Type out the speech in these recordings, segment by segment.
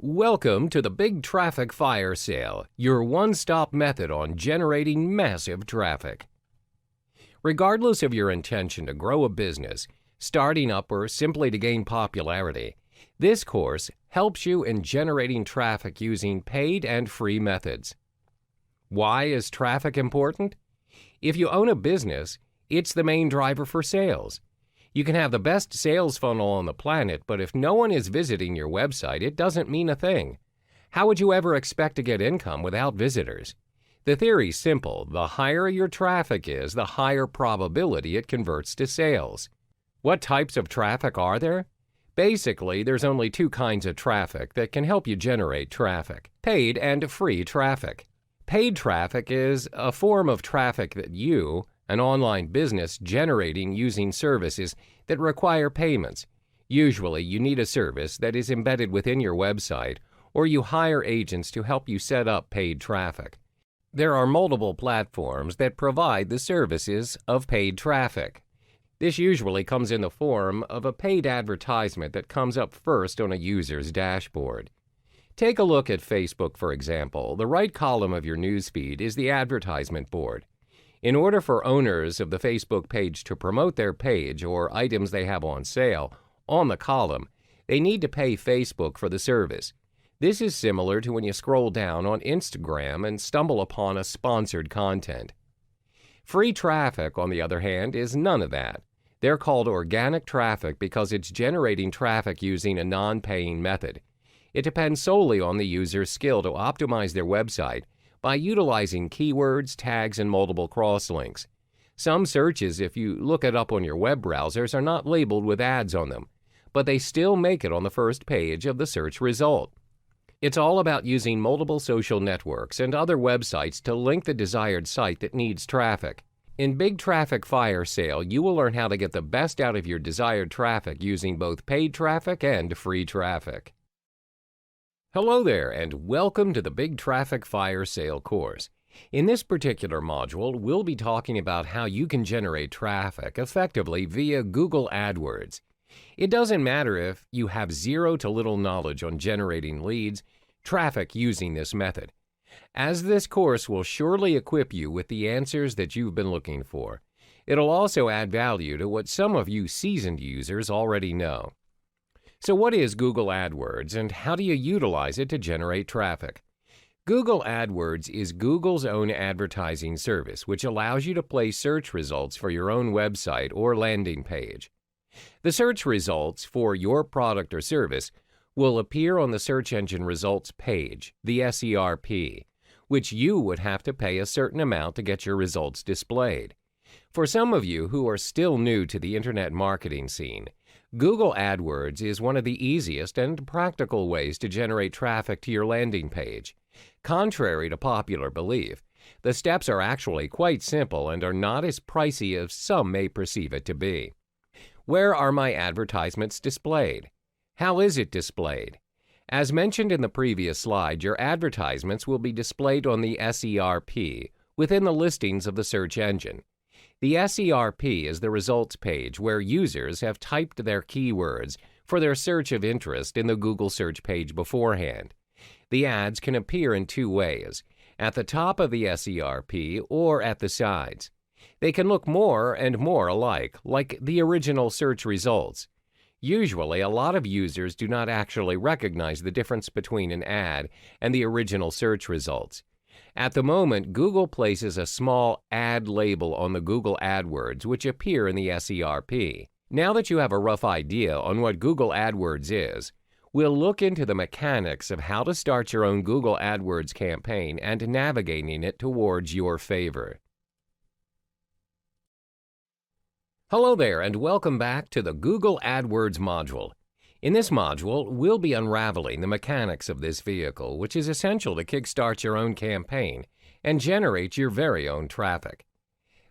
Welcome to the Big Traffic Fire Sale, your one-stop method on generating massive traffic. Regardless of your intention to grow a business, starting up, or simply to gain popularity, this course helps you in generating traffic using paid and free methods. Why is traffic important? If you own a business, it's the main driver for sales. You can have the best sales funnel on the planet, but if no one is visiting your website, it doesn't mean a thing. How would you ever expect to get income without visitors? The theory's simple. The higher your traffic is, the higher probability it converts to sales. What types of traffic are there? Basically, there's only two kinds of traffic that can help you generate traffic: paid and free traffic. Paid traffic is a form of traffic that you, an online business, generating using services that require payments. Usually, you need a service that is embedded within your website, or you hire agents to help you set up paid traffic. There are multiple platforms that provide the services of paid traffic. This usually comes in the form of a paid advertisement that comes up first on a user's dashboard. Take a look at Facebook, for example. The right column of your newsfeed is the advertisement board. In order for owners of the Facebook page to promote their page or items they have on sale on the column, they need to pay Facebook for the service. This is similar to when you scroll down on Instagram and stumble upon a sponsored content. Free traffic, on the other hand, is none of that. They're called organic traffic because it's generating traffic using a non-paying method. It depends solely on the user's skill to optimize their website by utilizing keywords, tags, and multiple crosslinks. Some searches, if you look it up on your web browsers, are not labeled with ads on them, but they still make it on the first page of the search result. It's all about using multiple social networks and other websites to link the desired site that needs traffic. In Big Traffic Fire Sale, you will learn how to get the best out of your desired traffic using both paid traffic and free traffic. Hello there, and welcome to the Big Traffic Fire Sale course. In this particular module, we'll be talking about how you can generate traffic effectively via Google AdWords. It doesn't matter if you have zero to little knowledge on generating leads, traffic using this method, as this course will surely equip you with the answers that you've been looking for. It'll also add value to what some of you seasoned users already know. So what is Google AdWords, and how do you utilize it to generate traffic? Google AdWords is Google's own advertising service, which allows you to place search results for your own website or landing page. The search results for your product or service will appear on the search engine results page, the SERP, which you would have to pay a certain amount to get your results displayed. For some of you who are still new to the internet marketing scene, Google AdWords is one of the easiest and practical ways to generate traffic to your landing page. Contrary to popular belief, the steps are actually quite simple and are not as pricey as some may perceive it to be. Where are my advertisements displayed? How is it displayed? As mentioned in the previous slide, your advertisements will be displayed on the SERP within the listings of the search engine. The SERP is the results page where users have typed their keywords for their search of interest in the Google search page beforehand. The ads can appear in two ways: at the top of the SERP or at the sides. They can look more and more alike, like the original search results. Usually, a lot of users do not actually recognize the difference between an ad and the original search results. At the moment, Google places a small ad label on the Google AdWords, which appear in the SERP. Now that you have a rough idea on what Google AdWords is, we'll look into the mechanics of how to start your own Google AdWords campaign and navigating it towards your favor. Hello there, and welcome back to the Google AdWords module. In this module, we'll be unraveling the mechanics of this vehicle, which is essential to kickstart your own campaign and generate your very own traffic.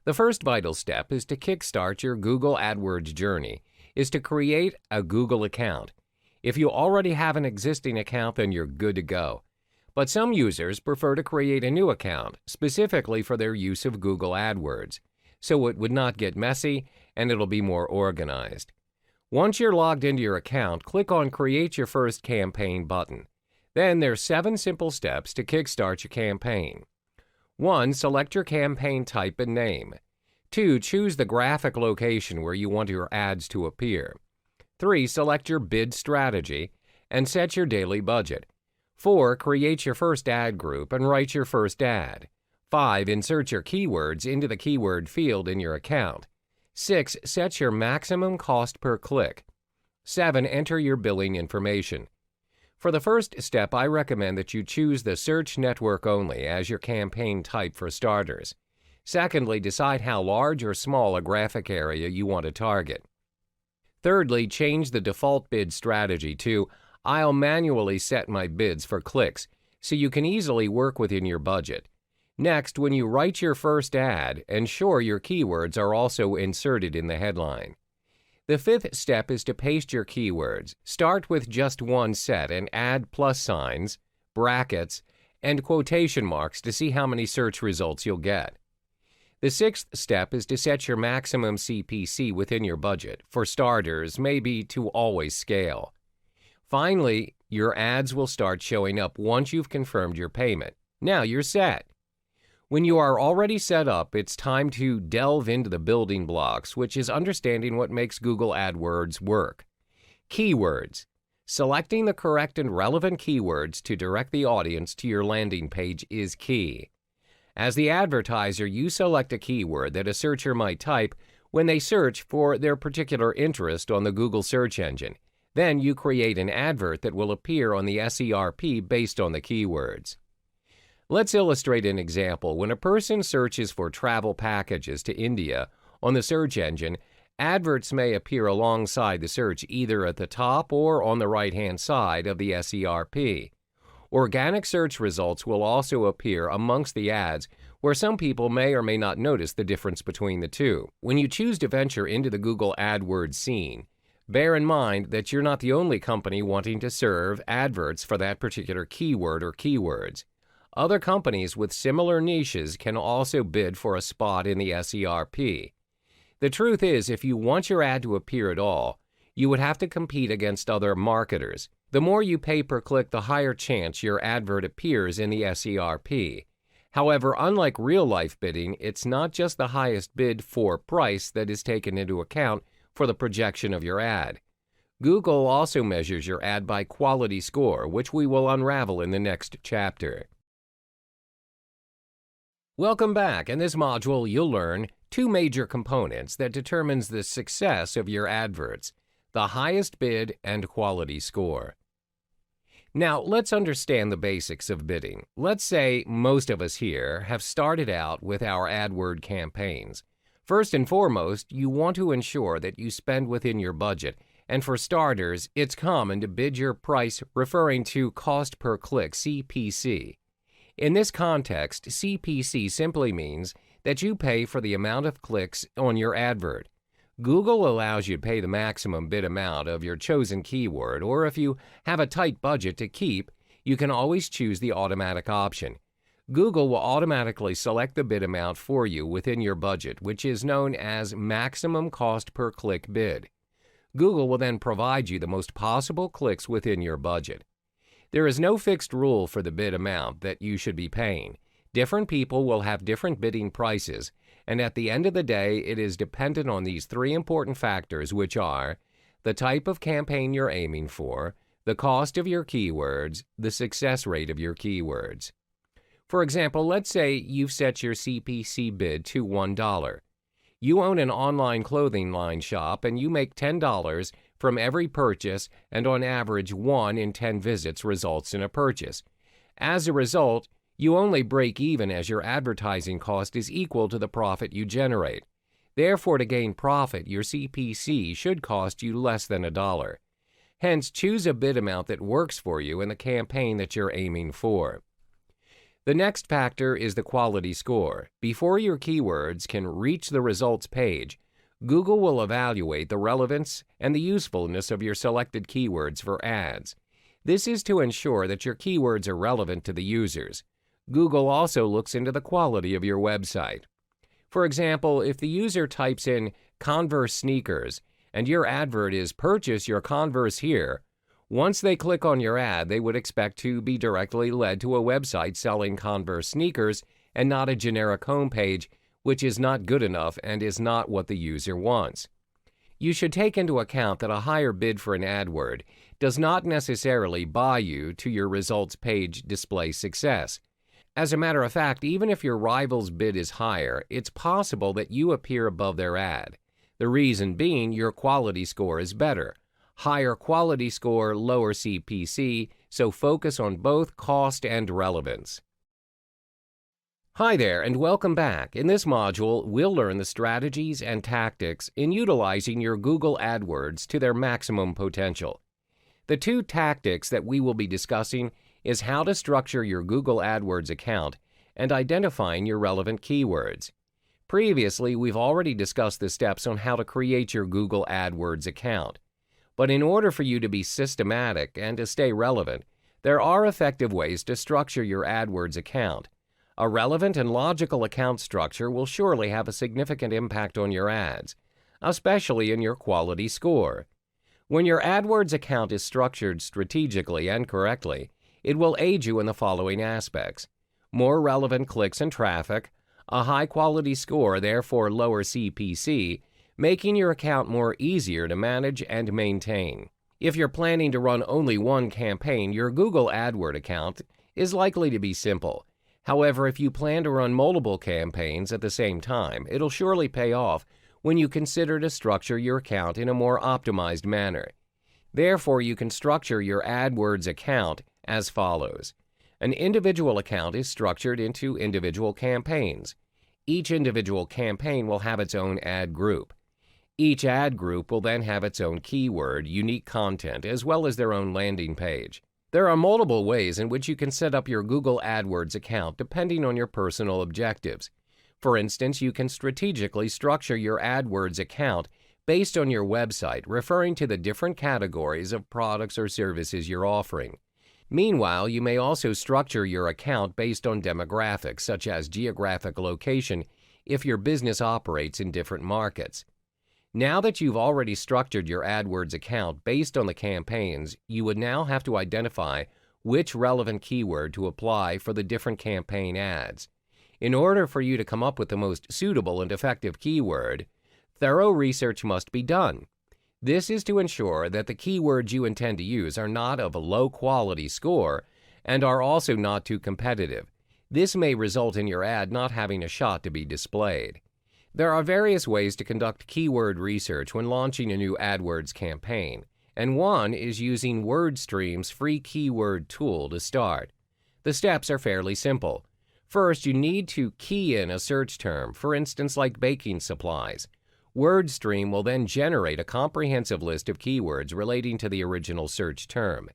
The first vital step is to kickstart your Google AdWords journey, is to create a Google account. If you already have an existing account, then you're good to go. But some users prefer to create a new account, specifically for their use of Google AdWords, so it would not get messy and it'll be more organized. Once you're logged into your account, click on Create Your First Campaign button. Then there's 7 simple steps to kickstart your campaign. 1. Select your campaign type and name. 2. Choose the graphic location where you want your ads to appear. 3. Select your bid strategy and set your daily budget. 4. Create your first ad group and write your first ad. 5. Insert your keywords into the keyword field in your account. 6. Set your maximum cost per click. 7. Enter your billing information. For the first step, I recommend that you choose the search network only as your campaign type for starters. Secondly, decide how large or small a graphic area you want to target. Thirdly, change the default bid strategy to "I'll manually set my bids for clicks," so you can easily work within your budget. Next, when you write your first ad, ensure your keywords are also inserted in the headline. The 5th step is to paste your keywords. Start with just one set and add plus signs, brackets, and quotation marks to see how many search results you'll get. The 6th step is to set your maximum CPC within your budget. For starters, maybe to always scale. Finally, your ads will start showing up once you've confirmed your payment. Now you're set. When you are already set up, it's time to delve into the building blocks, which is understanding what makes Google AdWords work. Keywords. Selecting the correct and relevant keywords to direct the audience to your landing page is key. As the advertiser, you select a keyword that a searcher might type when they search for their particular interest on the Google search engine. Then you create an advert that will appear on the SERP based on the keywords. Let's illustrate an example. When a person searches for travel packages to India on the search engine, adverts may appear alongside the search either at the top or on the right-hand side of the SERP. Organic search results will also appear amongst the ads, where some people may or may not notice the difference between the two. When you choose to venture into the Google AdWords scene, bear in mind that you're not the only company wanting to serve adverts for that particular keyword or keywords. Other companies with similar niches can also bid for a spot in the SERP. The truth is, if you want your ad to appear at all, you would have to compete against other marketers. The more you pay per click, the higher chance your advert appears in the SERP. However, unlike real-life bidding, it's not just the highest bid for price that is taken into account for the projection of your ad. Google also measures your ad by quality score, which we will unravel in the next chapter. Welcome back. In this module, you'll learn 2 major components that determines the success of your adverts: the highest bid and quality score. Now, let's understand the basics of bidding. Let's say most of us here have started out with our AdWord campaigns. First and foremost, you want to ensure that you spend within your budget, and for starters, it's common to bid your price referring to cost per click, CPC. In this context, CPC simply means that you pay for the amount of clicks on your advert. Google allows you to pay the maximum bid amount of your chosen keyword, or if you have a tight budget to keep, you can always choose the automatic option. Google will automatically select the bid amount for you within your budget, which is known as maximum cost per click bid. Google will then provide you the most possible clicks within your budget. There is no fixed rule for the bid amount that you should be paying. Different people will have different bidding prices, and at the end of the day, it is dependent on these 3 important factors, which are the type of campaign you're aiming for, the cost of your keywords, the success rate of your keywords. For example, let's say you've set your CPC bid to $1. You own an online clothing line shop and you make $10 from every purchase, and on average 1 in 10 visits results in a purchase. As a result, you only break even as your advertising cost is equal to the profit you generate. Therefore, to gain profit, your CPC should cost you less than $1. Hence, choose a bid amount that works for you in the campaign that you're aiming for. The next factor is the quality score. Before your keywords can reach the results page, Google will evaluate the relevance and the usefulness of your selected keywords for ads. This is to ensure that your keywords are relevant to the users. Google also looks into the quality of your website. For example, if the user types in Converse sneakers and your advert is "Purchase your Converse here," Once they click on your ad, they would expect to be directly led to a website selling Converse sneakers and not a generic homepage, which is not good enough and is not what the user wants. You should take into account that a higher bid for an ad word does not necessarily buy you to your results page display success. As a matter of fact, even if your rival's bid is higher, it's possible that you appear above their ad. The reason being your quality score is better. Higher quality score, lower CPC, so focus on both cost and relevance. Hi there, and welcome back. In this module, we'll learn the strategies and tactics in utilizing your Google AdWords to their maximum potential. The two tactics that we will be discussing is how to structure your Google AdWords account and identifying your relevant keywords. Previously, we've already discussed the steps on how to create your Google AdWords account. But in order for you to be systematic and to stay relevant, there are effective ways to structure your AdWords account. A relevant and logical account structure will surely have a significant impact on your ads, especially in your quality score. When your AdWords account is structured strategically and correctly, it will aid you in the following aspects: more relevant clicks and traffic, a high-quality score, therefore lower CPC, making your account more easier to manage and maintain. If you're planning to run only one campaign, your Google AdWords account is likely to be simple. However, if you plan to run multiple campaigns at the same time, it'll surely pay off when you consider to structure your account in a more optimized manner. Therefore, you can structure your AdWords account as follows. An individual account is structured into individual campaigns. Each individual campaign will have its own ad group. Each ad group will then have its own keyword, unique content, as well as their own landing page. There are multiple ways in which you can set up your Google AdWords account depending on your personal objectives. For instance, you can strategically structure your AdWords account based on your website, referring to the different categories of products or services you're offering. Meanwhile, you may also structure your account based on demographics, such as geographic location, if your business operates in different markets. Now that you've already structured your AdWords account based on the campaigns, you would now have to identify which relevant keyword to apply for the different campaign ads. In order for you to come up with the most suitable and effective keyword, thorough research must be done. This is to ensure that the keywords you intend to use are not of a low quality score and are also not too competitive. This may result in your ad not having a shot to be displayed. There are various ways to conduct keyword research when launching a new AdWords campaign, and one is using WordStream's free keyword tool to start. The steps are fairly simple. First, you need to key in a search term, for instance like baking supplies. WordStream will then generate a comprehensive list of keywords relating to the original search term.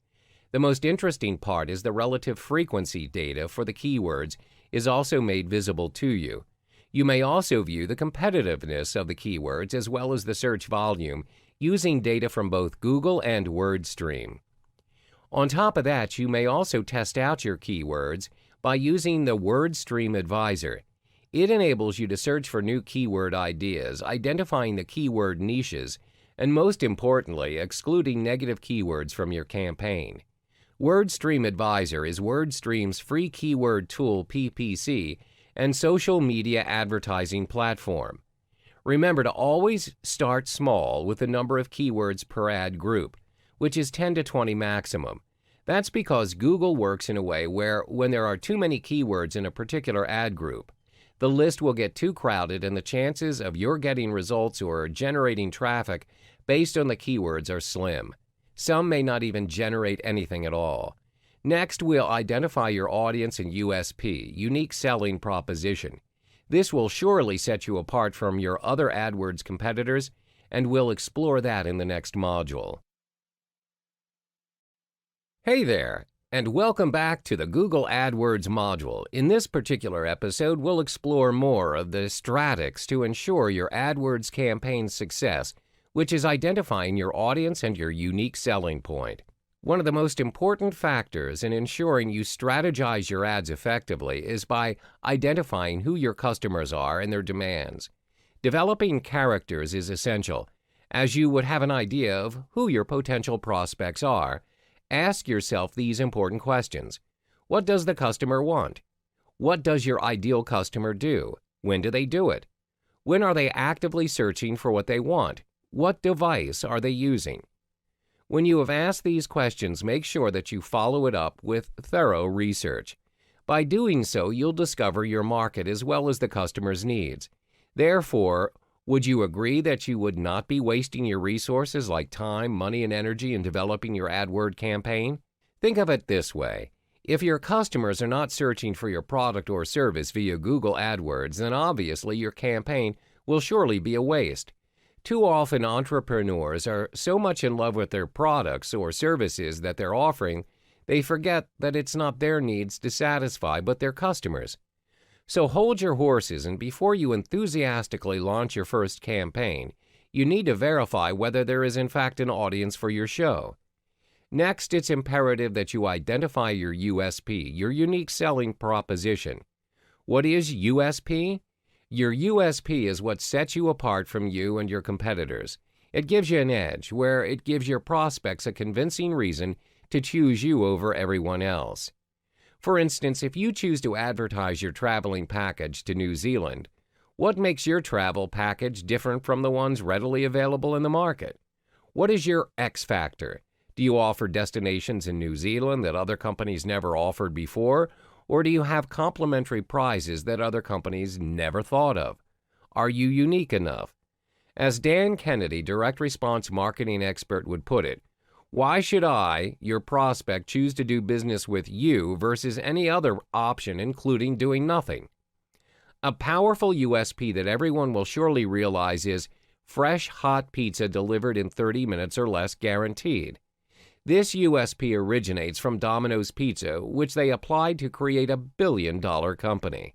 The most interesting part is the relative frequency data for the keywords is also made visible to you. You may also view the competitiveness of the keywords as well as the search volume using data from both Google and WordStream. On top of that, you may also test out your keywords by using the WordStream Advisor. It enables you to search for new keyword ideas, identifying the keyword niches, and most importantly, excluding negative keywords from your campaign. WordStream Advisor is WordStream's free keyword tool PPC and social media advertising platform. Remember to always start small with the number of keywords per ad group, which is 10 to 20 maximum. That's because Google works in a way where when there are too many keywords in a particular ad group, the list will get too crowded and the chances of your getting results or generating traffic based on the keywords are slim. Some may not even generate anything at all. Next, we'll identify your audience and USP, unique selling proposition. This will surely set you apart from your other AdWords competitors, and we'll explore that in the next module. Hey there, and welcome back to the Google AdWords module. In this particular episode, we'll explore more of the strategies to ensure your AdWords campaign's success, which is identifying your audience and your unique selling point. One of the most important factors in ensuring you strategize your ads effectively is by identifying who your customers are and their demands. Developing characters is essential, as you would have an idea of who your potential prospects are, Ask yourself these important questions. What does the customer want? What does your ideal customer do? When do they do it? When are they actively searching for what they want? What device are they using? When you have asked these questions, make sure that you follow it up with thorough research. By doing so, you'll discover your market as well as the customer's needs. Therefore, would you agree that you would not be wasting your resources like time, money, and energy in developing your AdWord campaign? Think of it this way. If your customers are not searching for your product or service via Google AdWords, then obviously your campaign will surely be a waste. Too often, entrepreneurs are so much in love with their products or services that they're offering, they forget that it's not their needs to satisfy, but their customers. So hold your horses, and before you enthusiastically launch your first campaign, you need to verify whether there is in fact an audience for your show. Next, it's imperative that you identify your USP, your unique selling proposition. What is USP? Your USP is what sets you apart from you and your competitors. It gives you an edge, where it gives your prospects a convincing reason to choose you over everyone else. For instance, if you choose to advertise your traveling package to New Zealand, what makes your travel package different from the ones readily available in the market? What is your X factor? Do you offer destinations in New Zealand that other companies never offered before? Or do you have complimentary prizes that other companies never thought of? Are you unique enough? As Dan Kennedy, direct response marketing expert, would put it, why should I, your prospect, choose to do business with you versus any other option, including doing nothing? A powerful USP that everyone will surely realize is fresh, hot pizza delivered in 30 minutes or less guaranteed. This USP originates from Domino's Pizza, which they applied to create a billion-dollar company.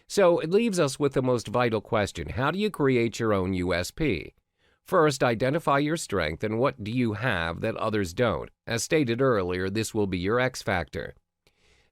So it leaves us with the most vital question: how do you create your own USP? First, identify your strength and what do you have that others don't. As stated earlier, this will be your X factor.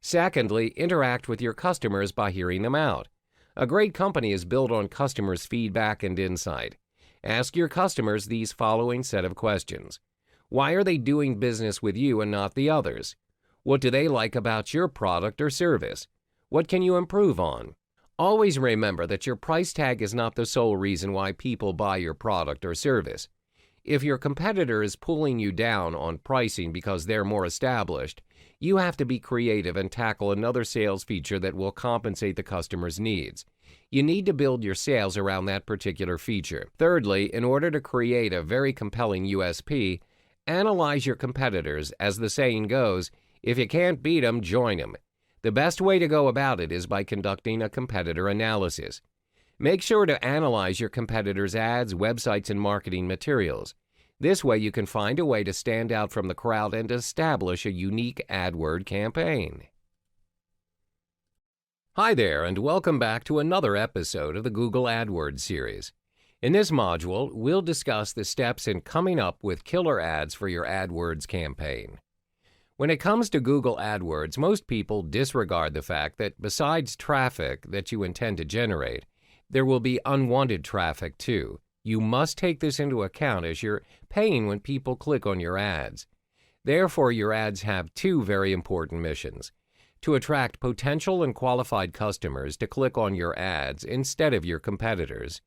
Secondly, interact with your customers by hearing them out. A great company is built on customers' feedback and insight. Ask your customers these following set of questions. Why are they doing business with you and not the others? What do they like about your product or service? What can you improve on? Always remember that your price tag is not the sole reason why people buy your product or service. If your competitor is pulling you down on pricing because they're more established, you have to be creative and tackle another sales feature that will compensate the customer's needs. You need to build your sales around that particular feature. Thirdly, in order to create a very compelling USP, analyze your competitors. As the saying goes, if you can't beat them, join them. The best way to go about it is by conducting a competitor analysis. Make sure to analyze your competitors' ads, websites, and marketing materials. This way you can find a way to stand out from the crowd and establish a unique AdWord campaign. Hi there, and welcome back to another episode of the Google AdWords series. In this module, we'll discuss the steps in coming up with killer ads for your AdWords campaign. When it comes to Google AdWords, most people disregard the fact that besides traffic that you intend to generate, there will be unwanted traffic too. You must take this into account as you're paying when people click on your ads. Therefore, your ads have two very important missions: to attract potential and qualified customers to click on your ads instead of your competitors,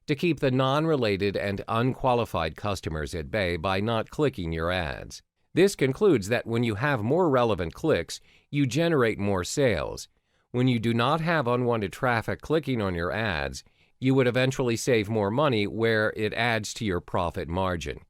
to keep the non-related and unqualified customers at bay by not clicking your ads. This concludes that when you have more relevant clicks, you generate more sales. When you do not have unwanted traffic clicking on your ads, you would eventually save more money where it adds to your profit margin.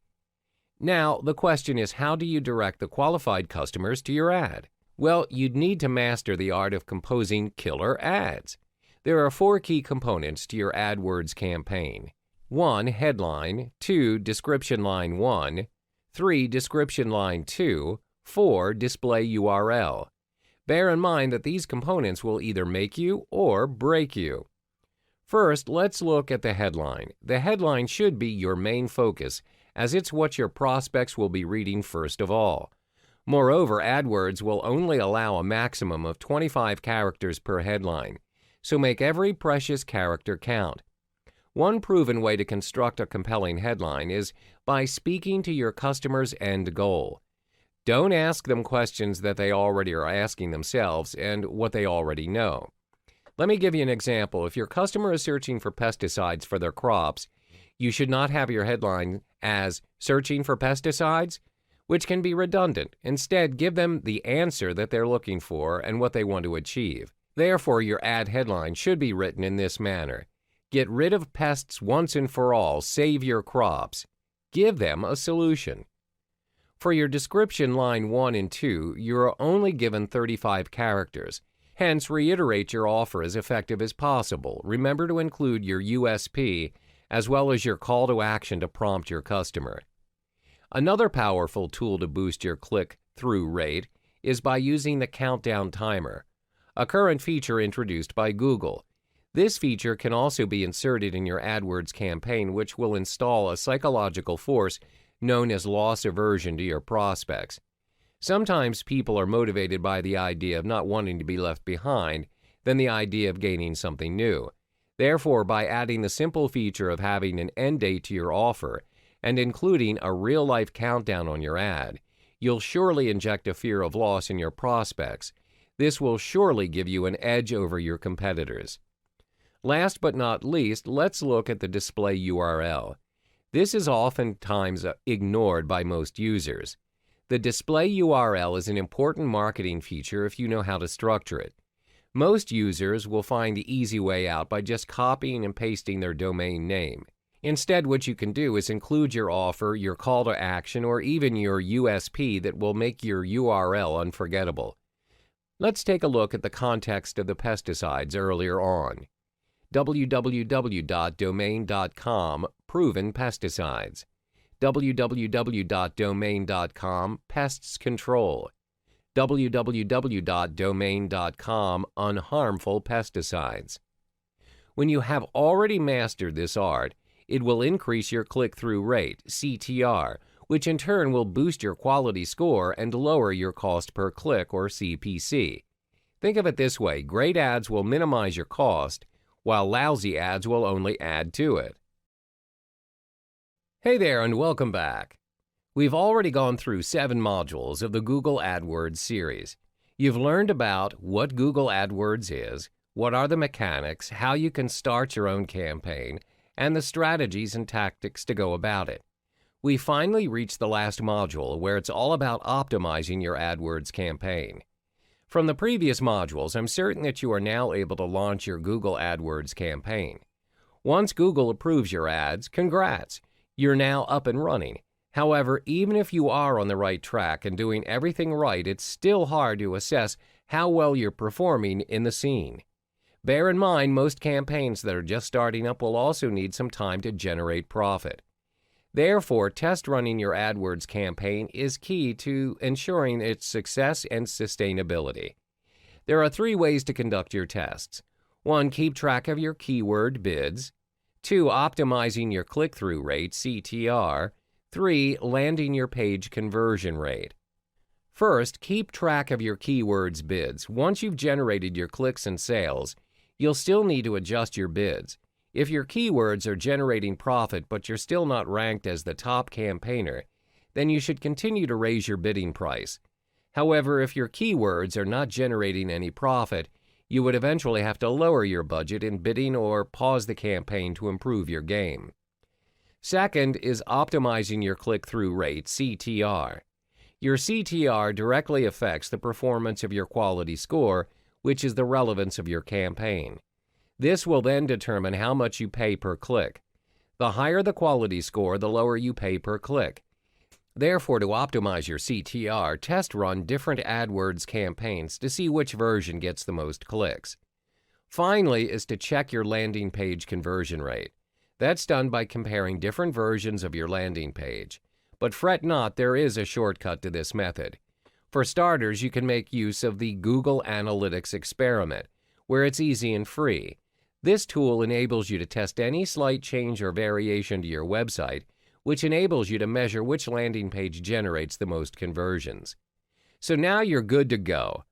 Now, the question is, how do you direct the qualified customers to your ad? Well, you'd need to master the art of composing killer ads. There are 4 key components to your AdWords campaign. 1. Headline. 2. Description line 1. 3. Description line 2. 4. Display URL. Bear in mind that these components will either make you or break you. First, let's look at the headline. The headline should be your main focus, as it's what your prospects will be reading first of all. Moreover, AdWords will only allow a maximum of 25 characters per headline, so make every precious character count. One proven way to construct a compelling headline is by speaking to your customer's end goal. Don't ask them questions that they already are asking themselves and what they already know. Let me give you an example. If your customer is searching for pesticides for their crops, you should not have your headline as "Searching for pesticides," which can be redundant. Instead, give them the answer that they're looking for and what they want to achieve. Therefore, your ad headline should be written in this manner: "Get rid of pests once and for all, save your crops." Give them a solution. For your description line 1 and 2, you are only given 35 characters. Hence, reiterate your offer as effective as possible. Remember to include your USP as well as your call to action to prompt your customer. Another powerful tool to boost your click-through rate is by using the countdown timer, a current feature introduced by Google. This feature can also be inserted in your AdWords campaign, which will install a psychological force known as loss aversion to your prospects. Sometimes people are motivated by the idea of not wanting to be left behind than the idea of gaining something new. Therefore, by adding the simple feature of having an end date to your offer and including a real-life countdown on your ad, you'll surely inject a fear of loss in your prospects. This will surely give you an edge over your competitors. Last but not least, let's look at the display URL. This is oftentimes ignored by most users. The display URL is an important marketing feature if you know how to structure it. Most users will find the easy way out by just copying and pasting their domain name. Instead, what you can do is include your offer, your call to action, or even your USP that will make your URL unforgettable. Let's take a look at the context of the pesticides earlier on. www.domain.com proven pesticides. www.domain.com pests control. www.domain.com unharmful pesticides. When you have already mastered this art, it will increase your click-through rate, CTR, which in turn will boost your quality score and lower your cost per click, or CPC. Think of it this way: great ads will minimize your cost, while lousy ads will only add to it. Hey there, and welcome back. We've already gone through 7 modules of the Google AdWords series. You've learned about what Google AdWords is, what are the mechanics, how you can start your own campaign, and the strategies and tactics to go about it. We finally reached the last module, where it's all about optimizing your AdWords campaign. From the previous modules, I'm certain that you are now able to launch your Google AdWords campaign. Once Google approves your ads, congrats! You're now up and running. However, even if you are on the right track and doing everything right, it's still hard to assess how well you're performing in the scene. Bear in mind, most campaigns that are just starting up will also need some time to generate profit. Therefore, test running your AdWords campaign is key to ensuring its success and sustainability. There are 3 ways to conduct your tests. 1. Keep track of your keyword bids. 2. Optimizing your click-through rate, CTR. 3. Landing your page conversion rate. First, keep track of your keywords bids. Once you've generated your clicks and sales, you'll still need to adjust your bids. If your keywords are generating profit but you're still not ranked as the top campaigner, then you should continue to raise your bidding price. However, if your keywords are not generating any profit, you would eventually have to lower your budget in bidding or pause the campaign to improve your game. Second is optimizing your click-through rate, CTR. Your CTR directly affects the performance of your quality score, which is the relevance of your campaign. This will then determine how much you pay per click. The higher the quality score, the lower you pay per click. Therefore, to optimize your CTR, test run different AdWords campaigns to see which version gets the most clicks. Finally is to check your landing page conversion rate. That's done by comparing different versions of your landing page. But fret not, there is a shortcut to this method. For starters, you can make use of the Google Analytics experiment, where it's easy and free. This tool enables you to test any slight change or variation to your website, which enables you to measure which landing page generates the most conversions. So now you're good to go.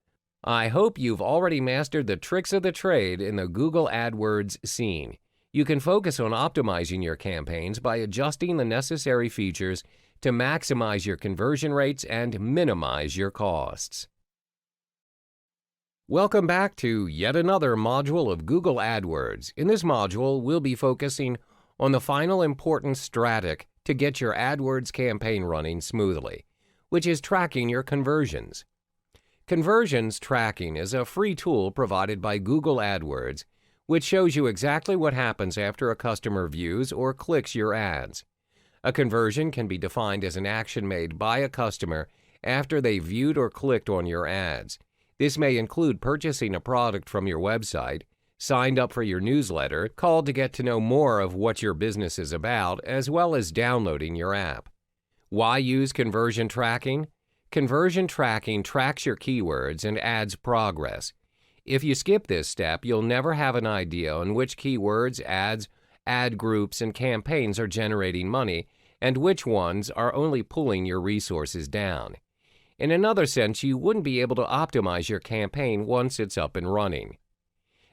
I hope you've already mastered the tricks of the trade in the Google AdWords scene. You can focus on optimizing your campaigns by adjusting the necessary features to maximize your conversion rates and minimize your costs. Welcome back to yet another module of Google AdWords. In this module, we'll be focusing on the final important strategy to get your AdWords campaign running smoothly, which is tracking your conversions. Conversions tracking is a free tool provided by Google AdWords, which shows you exactly what happens after a customer views or clicks your ads. A conversion can be defined as an action made by a customer after they viewed or clicked on your ads. This may include purchasing a product from your website, signed up for your newsletter, called to get to know more of what your business is about, as well as downloading your app. Why use conversion tracking? Conversion tracking tracks your keywords and ads progress. If you skip this step, you'll never have an idea on which keywords, ads, ad groups, and campaigns are generating money and which ones are only pulling your resources down. In another sense, you wouldn't be able to optimize your campaign once it's up and running.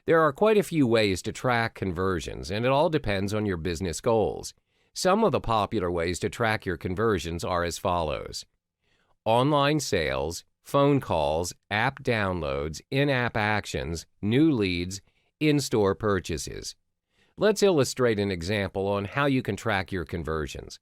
There are quite a few ways to track conversions, and it all depends on your business goals. Some of the popular ways to track your conversions are as follows: online sales, phone calls, app downloads, in-app actions, new leads, in-store purchases. Let's illustrate an example on how you can track your conversions.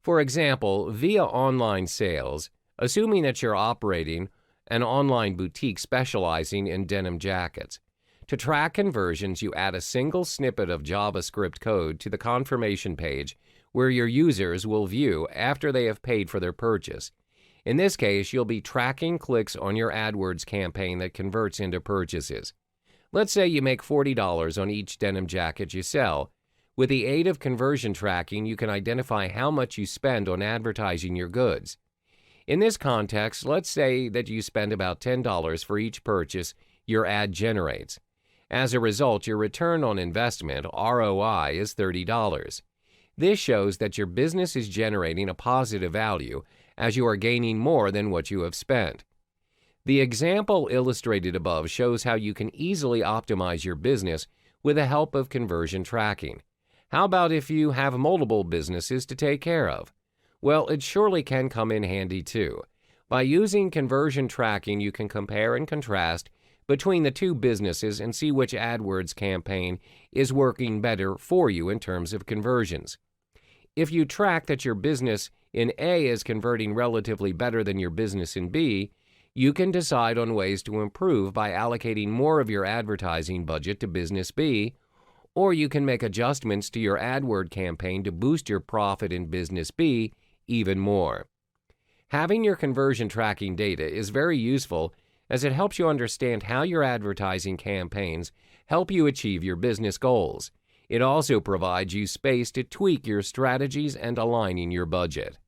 For example, via online sales, assuming that you're operating an online boutique specializing in denim jackets. To track conversions, you add a single snippet of JavaScript code to the confirmation page where your users will view after they have paid for their purchase. In this case, you'll be tracking clicks on your AdWords campaign that converts into purchases. Let's say you make $40 on each denim jacket you sell. With the aid of conversion tracking, you can identify how much you spend on advertising your goods. In this context, let's say that you spend about $10 for each purchase your ad generates. As a result, your return on investment, ROI, is $30. This shows that your business is generating a positive value as you are gaining more than what you have spent. The example illustrated above shows how you can easily optimize your business with the help of conversion tracking. How about if you have multiple businesses to take care of? Well, it surely can come in handy too. By using conversion tracking, you can compare and contrast between the two businesses and see which AdWords campaign is working better for you in terms of conversions. If you track that your business in A is converting relatively better than your business in B, you can decide on ways to improve by allocating more of your advertising budget to business B, or you can make adjustments to your AdWord campaign to boost your profit in business B even more. Having your conversion tracking data is very useful as it helps you understand how your advertising campaigns help you achieve your business goals. It also provides you space to tweak your strategies and aligning your budget.